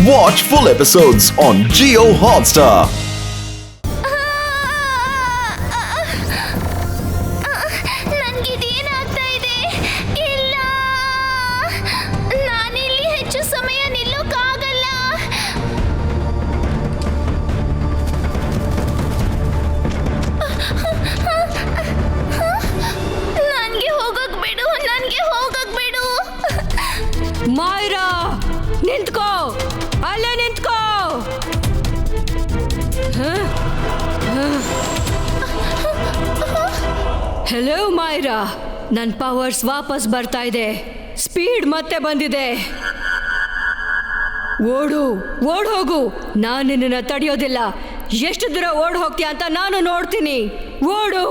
Watch full episodes on Jio Hotstar. ನನಗಿದೇನಾಗ್ತಾ ಇದೆ? ಇಲ್ಲ, ನಾನಿಲ್ಲಿ ಹೆಚ್ಚು ಸಮಯ ನಿಲ್ಲೋಕ್ಕಾಗಲ್ಲ. ನನಗೆ ಹೋಗಕ್ ಬಿಡು, ನನಗೆ ಹೋಗಕ್ ಬಿಡು. ಮಾಯ್ರಾ, ನಿಂತ್ಕೋ, ಅಲ್ಲೇ ನಿಂತ್ಕೋ. ಹೆಲೋ ಮಾಯ್ರಾ, ನನ್ನ ಪವರ್ಸ್ ವಾಪಸ್ ಬರ್ತಾ ಇದೆ. ಸ್ಪೀಡ್ ಮತ್ತೆ ಬಂದಿದೆ. ಓಡು, ಓಡ್ ಹೋಗು. ನಾನು ನಿನ್ನನ್ನು ತಡೆಯೋದಿಲ್ಲ. ಎಷ್ಟು ದೂರ ಓಡ್ ಹೋಗ್ತೀಯ ಅಂತ ನಾನು ನೋಡ್ತೀನಿ. ಓಡು.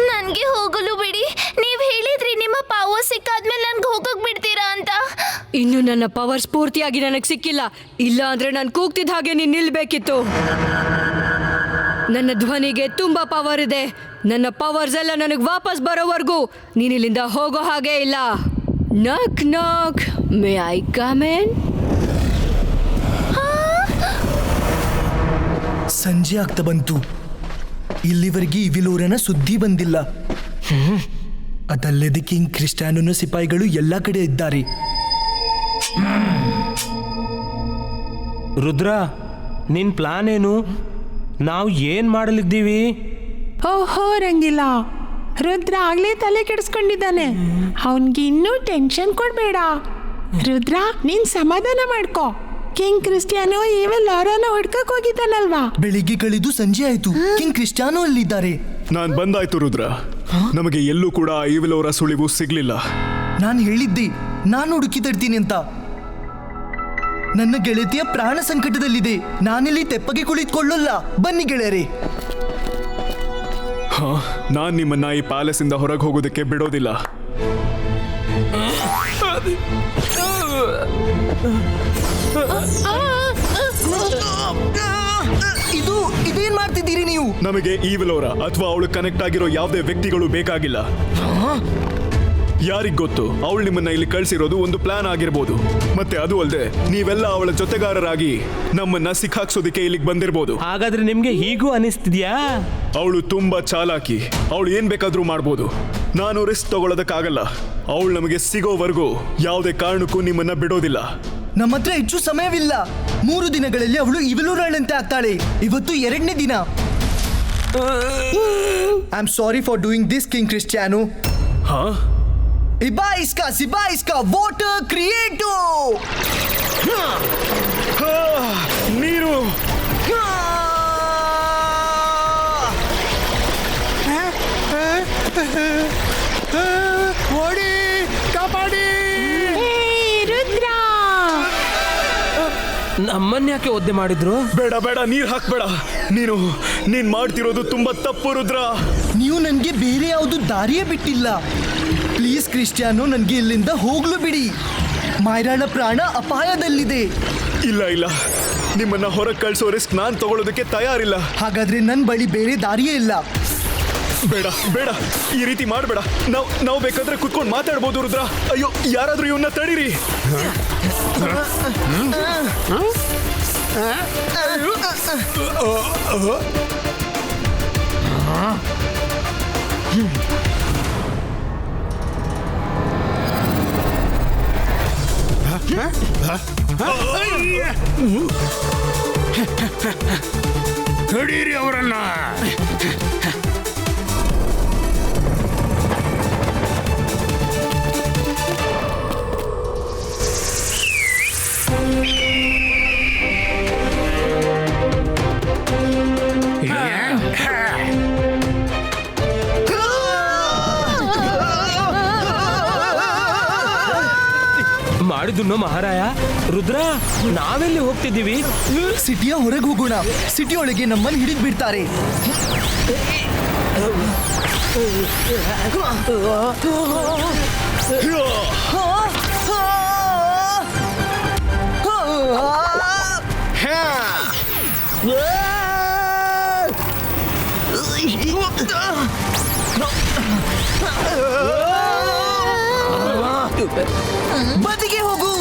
ನನಗೆ ಹೋಗಲು ಬಿಡಿ. ನೀವು ಹೇಳಿದ್ರಿ ನಿಮ್ಮ ಪವರ್ ಸಿಕ್ಕಾದ್ಮೇಲೆ ನನ್ಗೆ ಹೋಗಕ್ ಬಿಡ್ತೀರಾ ಅಂತ. ಇನ್ನು ನನ್ನ ಪವರ್ಸ್ ಪೂರ್ತಿಯಾಗಿ ನನಗೆ ಸಿಕ್ಕಿಲ್ಲ. ಇಲ್ಲ ಅಂದ್ರೆ ನಾನು ಕೂಗ್ತಿದ್ದ ಹಾಗೆ ನೀನು ನಿಲ್ಬೇಕಿತ್ತು. ನನ್ನ ಧ್ವನಿಗೆ ತುಂಬಾ ಪವರ್ ಇದೆ. ನನ್ನ ಪವರ್ಸ್ ಎಲ್ಲ ನನಗೆ ವಾಪಸ್ ಬರೋವರೆಗೂ ನೀನು ಇಲ್ಲಿಂದ ಹೋಗೋ ಹಾಗೆ ಇಲ್ಲ. ನಾಕ್ ನಾಕ್, ಮೇ ಐ ಕಮ್ ಇನ್? ಸಂಜೆ ಆಗ್ತಾ ಬಂತು. ಇಲ್ಲಿವರೆಗೆ ಇವಿಲೋರನ ಸುದ್ದಿ ಬಂದಿಲ್ಲ. ಅದಲ್ಲದೆ ಕಿಂಗ್ ಕ್ರಿಸ್ಟಿಯಾನೋನ ಸಿಪಾಯಿಗಳು ಎಲ್ಲ ಕಡೆ ಇದ್ದಾರೆ. ರುದ್ರ, ನಿನ್ ಪ್ಲಾನ್ ಏನು? ನಾವು ಏನ್ ಮಾಡಲಿದ್ದೀವಿ? ಓಹೋ ರಂಗಿಲ್ಲ, ರುದ್ರ ಆಗ್ಲೇ ತಲೆ ಕೆಡಿಸ್ಕೊಂಡಿದ್ದಾನೆ. ಅವನ್ಗೆ ಇನ್ನೂ ಟೆನ್ಷನ್ ಕೊಡ್ಬೇಡ. ರುದ್ರ, ನೀನ್ ಸಮಾಧಾನ ಮಾಡ್ಕೋ. ಕಿಂಗ್ ಕ್ರಿಸ್ಟಿಯಾನೋ ಈವೆಲ್ ಲಾರಾನ ಹುಡ್ಕಕ್ ಹೋಗಿದ್ದಾನಲ್ವಾ? ಬೆಳಿಗ್ಗೆ ಕಳೆದು ಸಂಜೆ ಆಯ್ತು. King Cristiano ಅಲ್ಲಿದ್ದಾರೆ. ನಾನ್ ಬಂದಾಯ್ತು ರುದ್ರ. ನಮಗೆ ಎಲ್ಲೂ ಕೂಡ ಈವಿಲವರ ಸುಳಿವು ಸಿಗ್ಲಿಲ್ಲ. ನಾನು ಹೇಳಿದ್ದೆ ನಾನು ಹುಡುಕಿ ತರ್ತೀನಿ ಅಂತ. ನನ್ನ ಗೆಳತಿಯ ಪ್ರಾಣ ಸಂಕಟದಲ್ಲಿದೆ. ನಾನಿಲ್ಲಿ ತೆಪ್ಪಗೆ ಕುಳಿತುಕೊಳ್ಳಲ್ಲ. ಬನ್ನಿ ಗೆಳೆಯರೇ. ನಾನ್ ನಿಮ್ಮನ್ನ ಈ ಪ್ಯಾಲೇಸ್ ಇಂದ ಹೊರಗೆ ಹೋಗೋದಕ್ಕೆ ಬಿಡೋದಿಲ್ಲ. ಇದೇನ್ ಮಾಡ್ತಿದ್ದೀರಿ ನೀವು? ನಮಗೆ ಈವಿಲವರ ಅಥವಾ ಅವಳು ಕನೆಕ್ಟ್ ಆಗಿರೋ ಯಾವುದೇ ವ್ಯಕ್ತಿಗಳು ಬೇಕಾಗಿಲ್ಲ. ಯಾರಿಗ್ ಗೊತ್ತು, ಅವಳು ನಿಮ್ಮನ್ನ ಇಲ್ಲಿ ಕಳ್ಸಿರೋದು ಒಂದು ಪ್ಲಾನ್ ಆಗಿರ್ಬೋದು. ಮತ್ತೆ ಅದು ಅಲ್ಲದೆ ನೀವೆಲ್ಲ ಅವಳ ಜೊತೆಗಾರರಾಗಿ ನಮ್ಮನ್ನ ಸಿಕ್ಕಾಕ್ಸೋದಿಕ್ಕೆ ಇಲ್ಲಿಗೆ ಬಂದಿರ್ಬೋದು. ಹಾಗಾದ್ರೆ ನಿಮ್ಗೆ ಹೀಗೂ ಅನಿಸ್ತಿದ್ಯಾ? ಅವಳು ತುಂಬಾ ಚಾಲಾಕಿ. ಅವಳು ಏನ್ ಬೇಕಾದ್ರೂ ಮಾಡ್ಬೋದು. ನಾನು ರಿಸ್ಕ್ ತಗೊಳ್ಳೋದಕ್ಕಾಗಲ್ಲ. ಅವಳು ನಮಗೆ ಸಿಗೋವರೆಗೂ ಯಾವುದೇ ಕಾರಣಕ್ಕೂ ನಿಮ್ಮನ್ನ ಬಿಡೋದಿಲ್ಲ. ನಮ್ಮ ಹತ್ರ ಹೆಚ್ಚು ಸಮಯವಿಲ್ಲ. 3 ದಿನಗಳಲ್ಲಿ ಅವಳು ಇವಿಲೋರಾಳಂತೆ ಆಗ್ತಾಳೆ. ಇವತ್ತು 2ನೇ ದಿನ. I am sorry for doing this king Cristiano. ಸಿಬಾ ಇಸ್ಕಾ ವಾಟರ್ ಕ್ರಿಯೇಟೋ. ನೀರು ಓಡಿ, ಕಾಪಾಡಿ. ರುದ್ರ, ನಮ್ಮನ್ನ ಯಾಕೆ ಒದ್ದೆ ಮಾಡಿದ್ರು? ಬೇಡ ಬೇಡ, ನೀರ್ ಹಾಕ್ಬೇಡ. ನೀನ್ ಮಾಡ್ತಿರೋದು ತುಂಬಾ ತಪ್ಪು ರುದ್ರ. ನೀವು ನನಗೆ ಬೇರೆ ಯಾವುದು ದಾರಿಯೇ ಬಿಟ್ಟಿಲ್ಲ. ಪ್ಲೀಸ್ ಕ್ರಿಸ್ಟಿಯಾನೋ, ನನಗೆ ಇಲ್ಲಿಂದ ಹೋಗ್ಲು ಬಿಡಿ. ಮಾಯ್ರಾಳ ಪ್ರಾಣ ಅಪಾಯದಲ್ಲಿದೆ. ಇಲ್ಲ, ನಿಮ್ಮನ್ನ ಹೊರಗೆ ಕಳ್ಸೋ ರಿಸ್ಕ್ ನಾನ್ ತಗೊಳ್ಳೋದಕ್ಕೆ ತಯಾರಿಲ್ಲ. ಹಾಗಾದ್ರೆ ನನ್ನ ಬಳಿ ಬೇರೆ ದಾರಿಯೇ ಇಲ್ಲ. ಬೇಡ, ಈ ರೀತಿ ಮಾಡಬೇಡ. ನಾವು ಬೇಕಾದ್ರೆ ಕುತ್ಕೊಂಡು ಮಾತಾಡ್ಬೋದು ರುದ್ರ. ಅಯ್ಯೋ, ಯಾರಾದ್ರೂ ಇವನ್ನ ತಡೀರಿ. ತಡೀರಿ ಅವರನ್ನ. ಮಾಡಿದ್ದು ಮಹಾರಾಯ. ರುದ್ರ, ನಾವೆಲ್ಲಿ ಹೋಗ್ತಿದ್ದೀವಿ? ಸಿಟಿಯ ಹೊರಗೆ ಹೋಗೋಣ. ಸಿಟಿ ಒಳಗೆ ನಮ್ಮನ್ನು ಹಿಡಿದು ಬಿಡ್ತಾರೆ. ಬದಿಗೆ ಹೋಗು.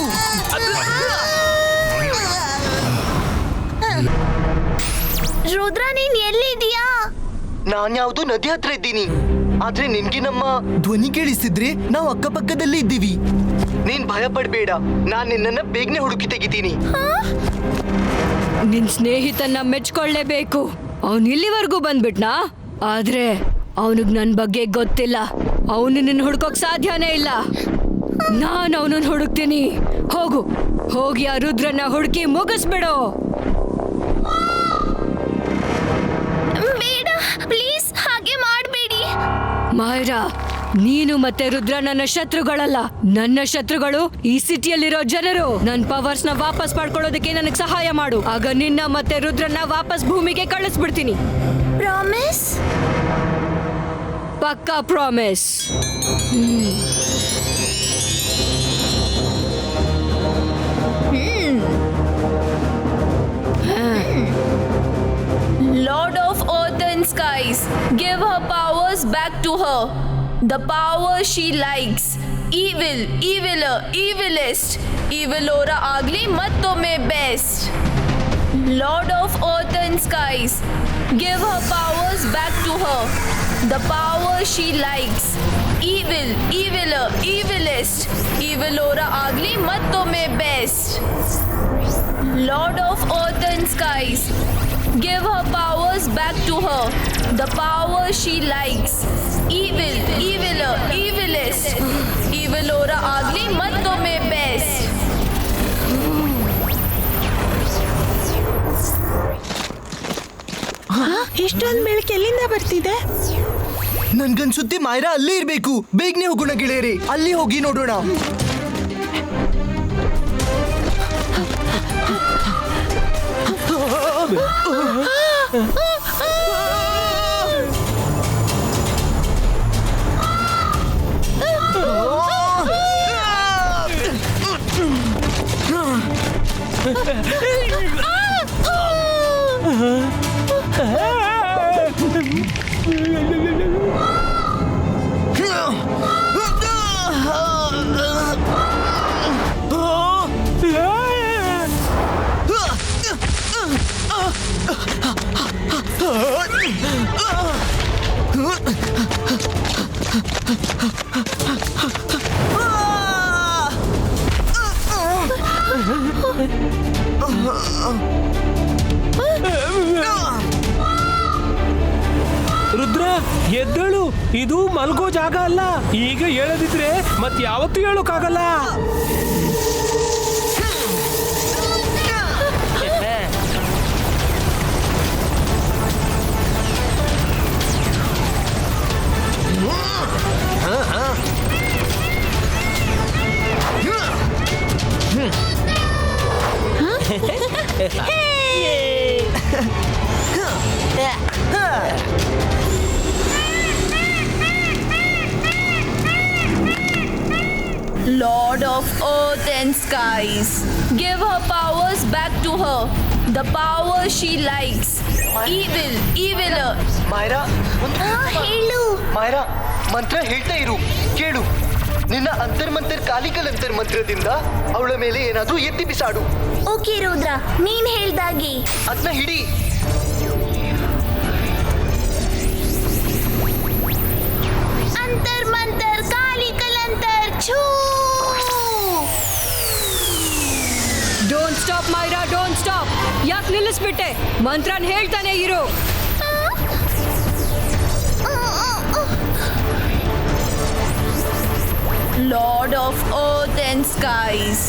ರುದ್ರ, ನೀನ್ ಎಲ್ಲಿದ್ಯಾ? ನಾನ್ ಯಾವ್ದು ನದಿ ಹತ್ರ ಇದ್ದೀನಿ, ಆದ್ರೆ ನಿನ್ಗೆ ನಮ್ಮ ಧ್ವನಿ ಕೇಳಿಸಿದ್ರೆ ನಾವು ಅಕ್ಕಪಕ್ಕದಲ್ಲೇ ಇದ್ದೀವಿ. ನೀನ್ ಭಯ ಪಡ್ಬೇಡ, ನಾನ್ ನಿನ್ನನ್ನ ಬೇಗನೆ ಹುಡುಕಿ ತೆಗಿತೀನಿ. ನಿನ್ ಸ್ನೇಹಿತನ್ನ ಮೆಚ್ಕೊಳ್ಳೇಬೇಕು. ಅವನ್ ಇಲ್ಲಿವರೆಗೂ ಬಂದ್ಬಿಟ್ನಾ, ಆದ್ರೆ ಅವನಿಗ್ ನನ್ ಬಗ್ಗೆ ಗೊತ್ತಿಲ್ಲ. ಅವನು ನಿನ್ನ ಹುಡ್ಕೋಕ್ ಸಾಧ್ಯನೇ ಇಲ್ಲ. ನಾನು ಅವನನ್ನ ಹುಡುಕ್ತೀನಿ. ಹೋಗು, ಹೋಗಿ ಆ ರುದ್ರನ್ನ ಹುಡುಕಿ ಮುಗಿಸ್ಬಿಡು. ಬೇಡ, ಪ್ಲೀಸ್ ಹಾಗೆ ಮಾಡಬೇಡಿ. ಮಾಯರಾ, ನೀನು ಮತ್ತೆ ರುದ್ರ ನನ್ನ ಶತ್ರುಗಳಲ್ಲ. ನನ್ನ ಶತ್ರುಗಳು ಈ ಸಿಟಿಯಲ್ಲಿರೋ ಜನರು. ನನ್ನ ಪವರ್ಸ್ ನ ವಾಪಸ್ ಪಡ್ಕೊಳ್ಳೋದಕ್ಕೆ ನನಗೆ ಸಹಾಯ ಮಾಡು. ಆಗ ನಿನ್ನ ಮತ್ತೆ ರುದ್ರನ್ನ ವಾಪಸ್ ಭೂಮಿಗೆ ಕಳಿಸ್ಬಿಡ್ತೀನಿ. ಪ್ರಾಮಿಸ್? ಪಕ್ಕಾ promise. Lord of Earth and Skies, give her powers back to her. The power she likes. Evil, eviler, evilest. Evilora agli mattome best. Lord of Earth and Skies, give her powers back to her. The power she likes. Evil, eviler, evilest. Evilora agli mattome best. Lord of Earth and Skies, give her powers back to her. The power she likes. Evil, eviler, evilest. Evilora agli mattome best. ಇಷ್ಟೊಂದು ಬೆಳಕು ಎಲ್ಲಿಂದ ಬರ್ತಿದೆ? ನನ್ಗನ್ಸುತ್ತೆ ಮಾಯರಾ ಅಲ್ಲೇ ಇರ್ಬೇಕು. ಬೇಗನೆ ಹೋಗೋಣ ಗೆಳೆಯರೇ, ಅಲ್ಲಿ ಹೋಗಿ ನೋಡೋಣ. ರುದ್ರ, ಎದ್ದೇಳು. ಇದು ಮಲ್ಗೋ ಜಾಗ ಅಲ್ಲ. ಈಗ ಹೇಳದಿದ್ರೆ ಮತ್ ಯಾವತ್ತೂ ಹೇಳೋಕ್ಕಾಗಲ್ಲ. Lord of Earth and Skies, give her powers back to her. The power she likes. Evil, eviler. ಮಾಯರಾ, ಹೇಳು. ಮಾಯರಾ, ಮಂತ್ರ ಹೇಳ್ತಾ ಇರು, ಕೇಳು. ನಿನ್ನ ಅಂತರ್ಮಂತರ್ ಕಾಲಿಕಲಂತರ್ ಮಂತ್ರದಿಂದ ಅವಳ ಮೇಲೆ ಏನಾದ್ರೂ ಎತ್ತಿ ಬಿಸಾಡು. ಓಕೆ ರುದ್ರ, ನೀನ್ ಹೇಳ್ದಾಗೆ. ಅದನ್ನ ಹಿಡಿ. ಅಂತರ್ ಮಂತರ್ ಕಾಲಿಕಲಂತರ್ ಛೂ. Don't stop Myra, don't stop. ಯಾಕೆ ನಿಲ್ಲಿಸ್ಬಿಟ್ಟೆ? ಮಂತ್ರನ್ ಹೇಳ್ತಾನೆ ಇರು. Lord of Earth and Skies,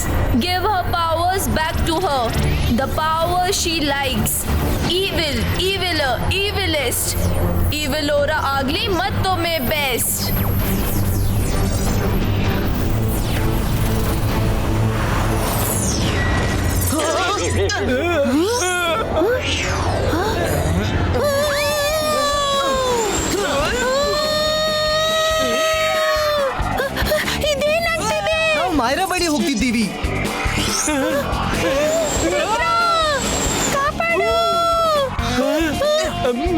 give her powers back to her. The power she likes. Evil, eviler, evilest. Evilora agli mattome best. ಮಾಯರಾ ಬಳಿ ಹೋಗ್ತಿದ್ದೀವಿ.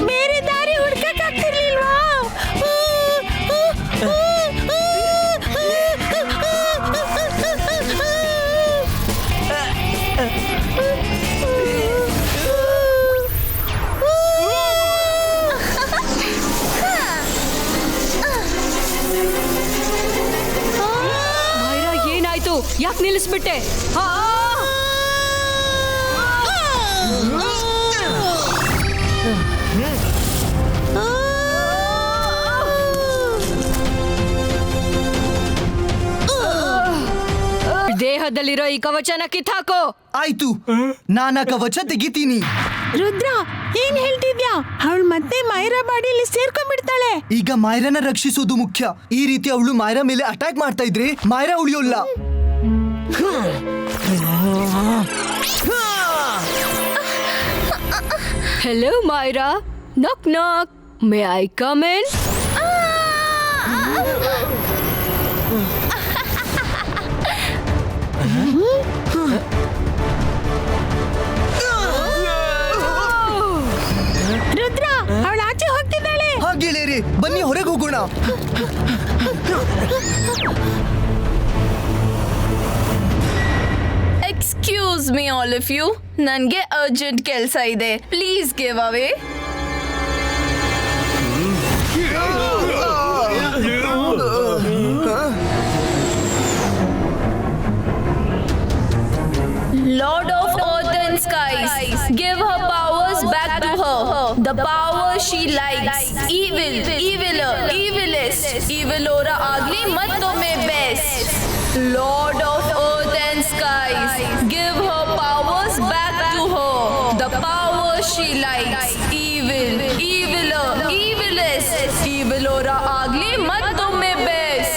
ಬೇರೆ ದಾರಿ ಹುಡ್ಕಕ್ಕಾಗ್ತಿರ್ಲಿಲ್ವಾ? ಮೈರಾ ಏನಾಯ್ತು? ಯಾಕೆ ನಿಲ್ಲಿಸ್ಬಿಟ್ಟೆ? ದೇಹದಲ್ಲಿರೋ ಈ ಕವಚನ ಕಿತ್ತಾಕೋ. ಆಯ್ತು, ನಾನ ಕವಚ ತೆಗಿತೀನಿ. ರುದ್ರ, ಏನ್ ಹೇಳ್ತಿದ್ಯಾ? ಅವಳು ಮತ್ತೆ ಮಾಯರಾ ಬಾಡಿಯಲ್ಲಿ ಸೇರ್ಕೊಂಡ್ಬಿಡ್ತಾಳೆ. ಈಗ ಮಾಯರನ ರಕ್ಷಿಸೋದು ಮುಖ್ಯ. ಈ ರೀತಿ ಅವಳು ಮಾಯರಾ ಮೇಲೆ ಅಟ್ಯಾಕ್ ಮಾಡ್ತಾ ಇದ್ರೆ ಮಾಯರಾ ಉಳಿಯೋಲ್ಲ. Hello Mayra, knock knock, may I come in? Rudra, ಅವಳು ಆಚೆ ಹೋಗ್ತಿದ್ದಾಳೆ. ಹಾ ಗೆಳೆಯರೆ, ಬನ್ನಿ ಹೊರಗೆ ಹೋಗೋಣ. Excuse me all of you, ನನಗೆ ಅರ್ಜೆಂಟ್ ಕೆಲಸ ಇದೆ. Please give away. Lord of Earth and Skies, give her powers back to her. The power she likes. Evil, eviler, evilest. Evil aura agli mattome best. Lord of Earth and Skies, give her powers back to her. The power she likes. Evil, eviler, evilest. Evil aura agli mattome best.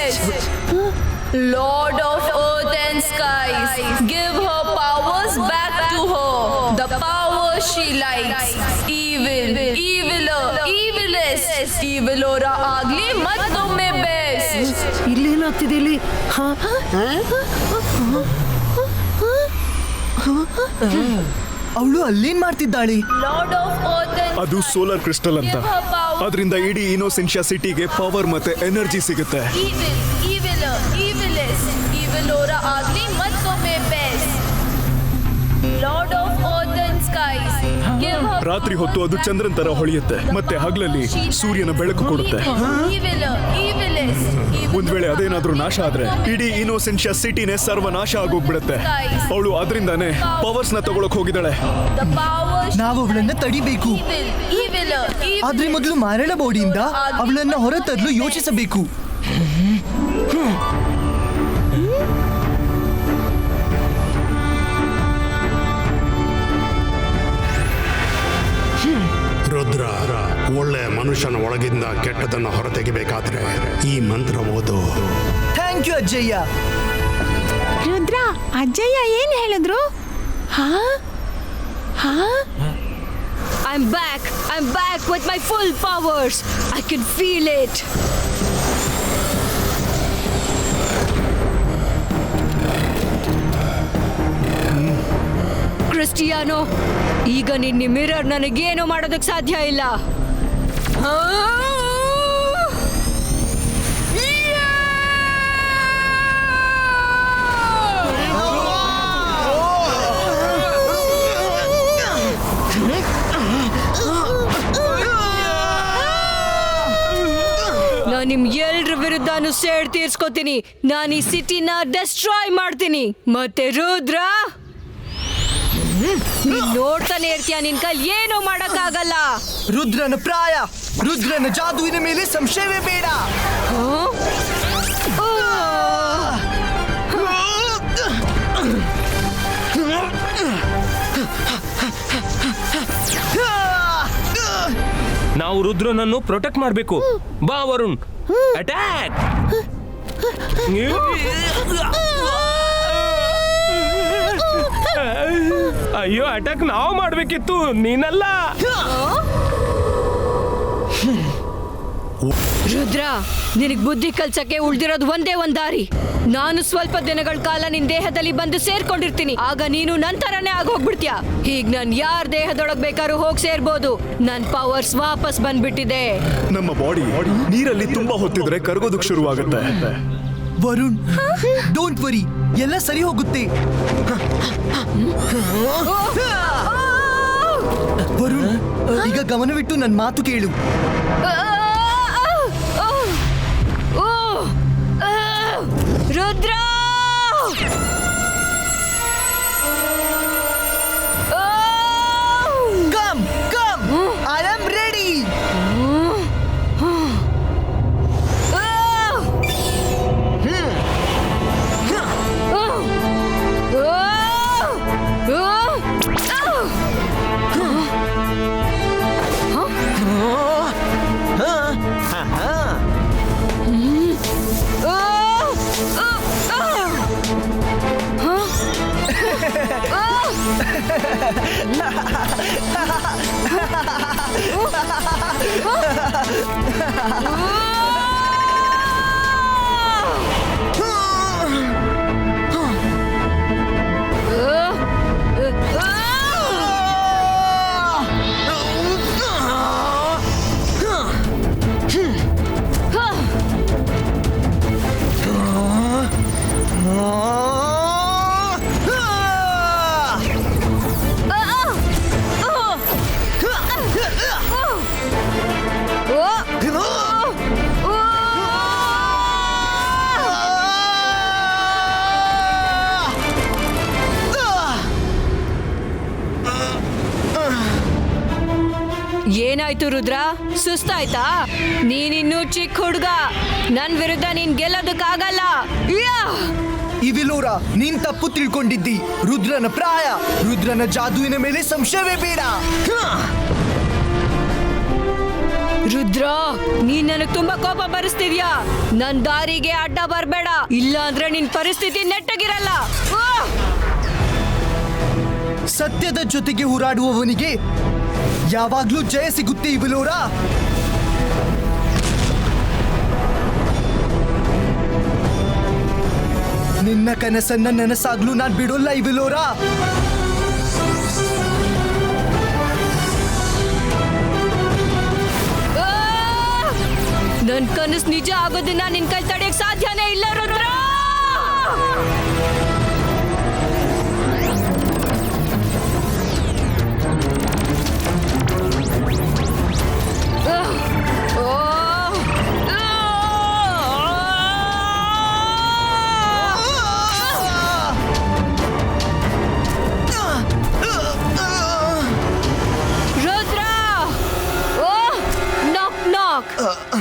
Lord of Earth and Skies, give her powers back to her. The power she likes. Evil, eviler, evilest. Evil aura agli mattome best. ಇಲ್ಲೇನಾಗ್ತಿದೆ ಇಲ್ಲಿ? ಅವಳು ಅಲ್ಲೇನ್ ಮಾಡ್ತಿದ್ದಾಳೆ? Lord of Earth and ಅದು solar crystal ಅಂತ. give her power. ಅದರಿಂದ ಇಡೀ ಇನ್ನೋಸೆನ್ಷಿಯಾ ಸಿಟಿಗೆ power ಮತ್ತೆ energy ಸಿಗುತ್ತೆ. Evil, eviler, evilest. Evil aura agli mattome best. Lord of Earth and Skies, give her ರಾತ್ರಿ ಹೊತ್ತು ಅದು ಚಂದ್ರನ್ ತರ ಹೊಳೆಯುತ್ತೆ, ಮತ್ತೆ ಹಗಲಲ್ಲಿ ಸೂರ್ಯನ ಬೆಳಕು ಕೊಡುತ್ತೆ. eviler, evilest. ಒಂದ್ ವೇಳೆ ಅದೇನಾದ್ರೂ ನಾಶ ಆದ್ರೆ ಇಡೀ ಇನ್ನೋಸೆನ್ಷಿಯಾ ಸಿಟಿನೇ ಸರ್ವನಾಶ ಆಗೋಗ್ಬಿಡುತ್ತೆ. ಅವಳು ಅದರಿಂದಾನೇ ಪವರ್ಸ್ ನ ತಗೊಳಕ್ ಹೋಗಿದ್ದಾಳೆ. The power she ನಾವು ಅವಳನ್ನ ತಡಿಬೇಕು. evil, eviler, ಆದ್ರೆ ಮೊದಲು ಮಾರಣ ಬಾಡಿಯಿಂದ ಅವಳನ್ನ ಹೊರತರಲು ಯೋಚಿಸಬೇಕು. ರುದ್ರ, ಒಳ್ಳೆ ಮನುಷ್ಯನ ಒಳಗಿಂದ ಕೆಟ್ಟದನ್ನು ಹೊರತೆಗಿಬೇಕಾದ್ರೆ ಈ ಮಂತ್ರ ಓದು. ಥ್ಯಾಂಕ್ ಯು ಅಜ್ಜಯ್ಯ. ರುದ್ರ, ಅಜ್ಜಯ್ಯ ಏನ್ ಹೇಳಿದ್ರು? I'm back with my full powers. I can feel it. Cristiano, ಈಗ ನಿನ್ನ ಮಿರರ್ ನನಗೇನು ಮಾಡೋದಕ್ಕೆ ಸಾಧ್ಯ ಇಲ್ಲ. ನಾನು ನಿಮ್ ಎಲ್ರ ವಿರುದ್ಧನೂ ಸೇಡ್ ತೀರ್ಸ್ಕೊತೀನಿ. ನಾನು ಈ ಸಿಟಿನ ಡೆಸ್ಟ್ರಾಯ್ ಮಾಡ್ತೀನಿ. ಮತ್ತೆ ರುದ್ರ, ನೀನ್ ನೋಡ್ತಾನೆ ಇರ್ತೀಯ, ನಿನ್ ಕೈಲಿ ಏನೂ ಮಾಡಕ್ಕಾಗಲ್ಲ. ರುದ್ರನ ಪ್ರಾಯ, ರುದ್ರನ ಜಾದುವಿನ ಮೇಲೆ ಸಂಶಯವೇ ಬೇಡ. ನಾವು ರುದ್ರನನ್ನು ಪ್ರೊಟೆಕ್ಟ್ ಮಾಡಬೇಕು. ಬಾ ವರುಣ್, ಅಟ್ಯಾಕ್! ಅಯ್ಯೋ, ಅಟ್ಯಾಕ್ ನಾವು ಮಾಡ್ಬೇಕಿತ್ತು, ನೀನಲ್ಲ. ರುದ್ರ, ನಿನಗ್ ಬುದ್ಧಿ ಕಲ್ಸಕ್ಕೆ ಉಳ್ದಿರೋದು ಒಂದೇ ಒಂದ್ ದಾರಿ. ನಾನು ಸ್ವಲ್ಪ ದಿನಗಳ ಕಾಲ ನಿನ್ ದೇಹದಲ್ಲಿ ಬಂದು ಸೇರ್ಕೊಂಡಿರ್ತೀನಿ. ಆಗ ನೀನು ನನ್ ತರನೇ ಆಗೋಗ್ಬಿಡ್ತೀಯ. ಹೀಗ್ ನಾನ್ ಯಾರ್ ದೇಹದೊಳಗ್ ಬೇಕಾದ್ರೂ ಹೋಗ್ ಸೇರ್ಬೋದು. ನನ್ ಪವರ್ಸ್ ವಾಪಸ್ ಬಂದ್ಬಿಟ್ಟಿದೆ. ನಮ್ಮ ಬಾಡಿ ನೀರಲ್ಲಿ ತುಂಬಾ ಹೊತ್ತಿದ್ರೆ ಕರಗೋದಕ್ಕೆ ಶುರುವಾಗುತ್ತೆ. ವರುಣ್, ಡೋಂಟ್ ವರಿ, ಎಲ್ಲ ಸರಿ ಹೋಗುತ್ತೆ. ವರುಣ್, ಈಗ ಗಮನವಿಟ್ಟು ನನ್ನ ಮಾತು ಕೇಳು. Rudra, come come, I am ready. ಏನಾಯ್ತು ರುದ್ರ, ಸುಸ್ತಾಯ್ತಾ? ನೀನಿನ್ನೂ ಚಿಕ್ಕ ಹುಡುಗ. ನನ್ ವಿರುದ್ಧ ನೀನ್ ಗೆಲ್ಲೋದಕ್ಕಾಗಲ್ಲ. ಇವಿಲೋರ, ನೀನ್ ತಪ್ಪು ತಿಳ್ಕೊಂಡಿದ್ದಿ. ರುದ್ರನ ಪ್ರಾಯ, ರುದ್ರನ ಜಾದುವಿನ ಮೇಲೆ ಸಂಶಯವೇ ಬೇಡ. ರುದ್ರ, ನೀನ್ ನನಗ್ ತುಂಬಾ ಕೋಪ ಬರಿಸ್ತಿದ್ಯಾ. ನನ್ ದಾರಿಗೆ ಅಡ್ಡ ಬರ್ಬೇಡ, ಇಲ್ಲ ಅಂದ್ರೆ ನಿನ್ ಪರಿಸ್ಥಿತಿ ನೆಟ್ಟಗಿರಲ್ಲ. ಸತ್ಯದ ಜೊತೆಗೆ ಹೋರಾಡುವವನಿಗೆ ಯಾವಾಗ್ಲೂ ಜಯ ಸಿಗುತ್ತೆ ಇವಿಲೋರ. ನಿನ್ನ ಕನಸನ್ನ ನನಸಾಗ್ಲೂ ನಾನ್ ಬಿಡೋಲ್ಲ ಇವಿಲೋರ. ನನ್ ಕನಸು ನಿಜ ಆಗೋದನ್ನ ನಿನ್ ಕೈ ತಡೆಯಕ್ ಸಾಧ್ಯನೇ ಇಲ್ಲ Rudra.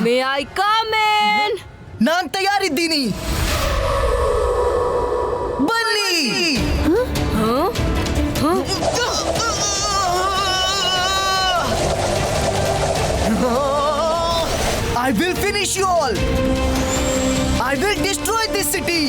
May I come in? ನಾನ್ ತಯಾರಿದ್ದೀನಿ, ಬನ್ನಿ. I will finish you all. I will destroy this city.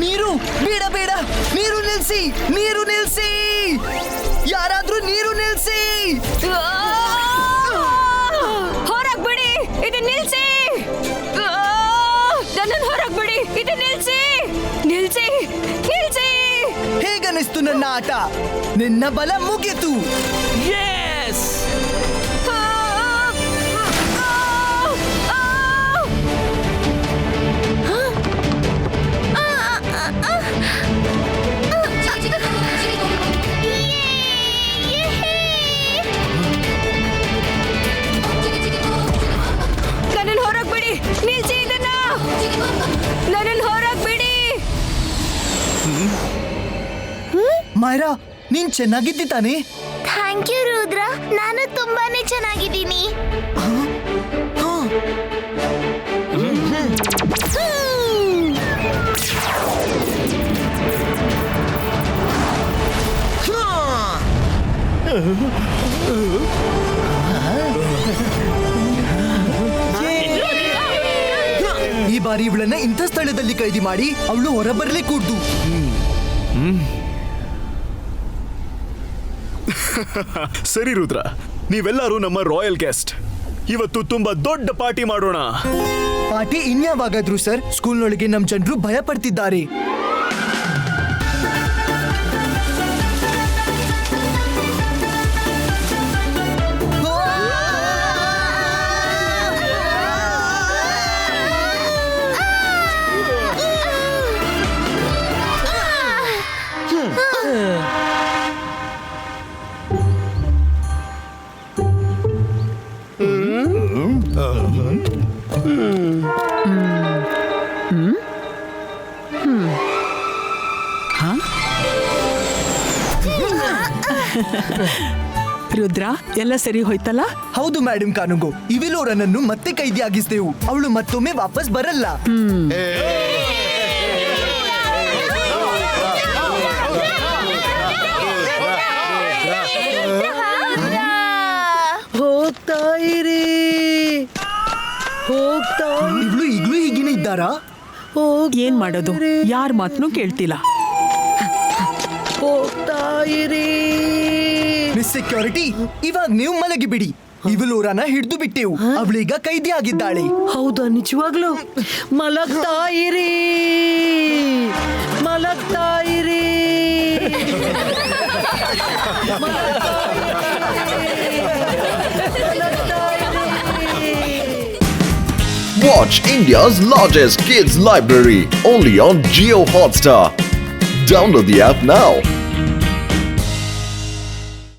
ನೀರು ಬೇಡ ಬೇಡ, ನೀರು ನಿಲ್ಸಿ, ನೀರು ನಿಲ್ಸಿ, ಯಾರಾದ್ರೂ ನೀರು ನಿಲ್ಸಿ. ಹೊರಗ್ ಬಿಡಿ, ಇದು ನಿಲ್ಸಿ. ನನ್ನನ್ನು ಹೊರಗ್ ಬಿಡಿ, ಇದು ನಿಲ್ಸಿ, ನಿಲ್ಸಿ, ನಿಲ್ಸಿ. ಹೇಗನಿಸ್ತು ನನ್ನ ಆಟ? ನಿನ್ನ ಬಲ ಮುಗಿತು. ನನ್ನನ್ನು ಹೊರಗ್ ಬಿಡಿ, ನಿಲ್ಸಿ ಇದನ್ನ. ನನ್ನನ್ನು ಹೊರಗ್ ಬಿಡಿ. ಮೈರಾ, ನೀನ್ ಚೆನ್ನಾಗಿದ್ದಿ ತಾನೇ? ಥ್ಯಾಂಕ್ ಯು ರುದ್ರ, ನಾನು ತುಂಬಾನೇ ಚೆನ್ನಾಗಿದ್ದೀನಿ. ಈ ಬಾರಿ ಇವಳನ್ನ ಇಂಥ ಸ್ಥಳದಲ್ಲಿ ಕೈದಿ ಮಾಡಿ ಅವಳು ಹೊರಬರಲೇ ಕೂಡ್ದು. ಸರಿ ರುದ್ರ, ನೀವೆಲ್ಲರೂ ನಮ್ಮ ರಾಯಲ್ ಗೆಸ್ಟ್. ಇವತ್ತು ತುಂಬಾ ದೊಡ್ಡ ಪಾರ್ಟಿ ಮಾಡೋಣ. Party ಇನ್ಯಾವಾಗಾದ್ರು sir? ಸ್ಕೂಲ್ನೊಳಗೆ ನಮ್ ಜನರು ಭಯ ಪಡ್ತಿದ್ದಾರೆ. ರುದ್ರ, ಎಲ್ಲ ಸರಿ ಹೋಯ್ತಲ್ಲ? ಹೌದು ಮೇಡಮ್ ಕಾನುಗೋ, ಇವಿಲೋರನನ್ನು ಮತ್ತೆ ಕೈದಿಯಾಗಿಸಿದೆವು. ಅವಳು ಮತ್ತೊಮ್ಮೆ ವಾಪಸ್ ಬರಲ್ಲ. ಹೋಗ್ತಾ ಇರಿ, ಹೋಗ್ತಾ. ಇವಳು ಈಗ್ಲೂ ಹೀಗೇನೆ ಇದ್ದಾರಾ? ಏನ್ ಮಾಡೋದು? ಯಾರ ಮಾತನ್ನು ಕೇಳ್ತಿಲ್ಲ. ಹೋಗ್ತಾ ಇರಿ. ಮಿಸ್ ಸೆಕ್ಯೂರಿಟಿ, ಇವಾಗ ನೀವು ಮಲಗಿ ಬಿಡಿ. ಇವಿಲೋರನ ಹಿಡಿದು ಬಿಟ್ಟೆವು. ಅವಳೀಗ ಕೈದಿ ಆಗಿದ್ದಾಳೆ. ಹೌದಾ? ನಿಜವಾಗ್ಲು? ಮಲಗ್ತಾ ಇರಿ, ಮಲಗ್ತಾ ಇರಿ. Watch India's largest kids library only on Jio Hotstar. Download the app now.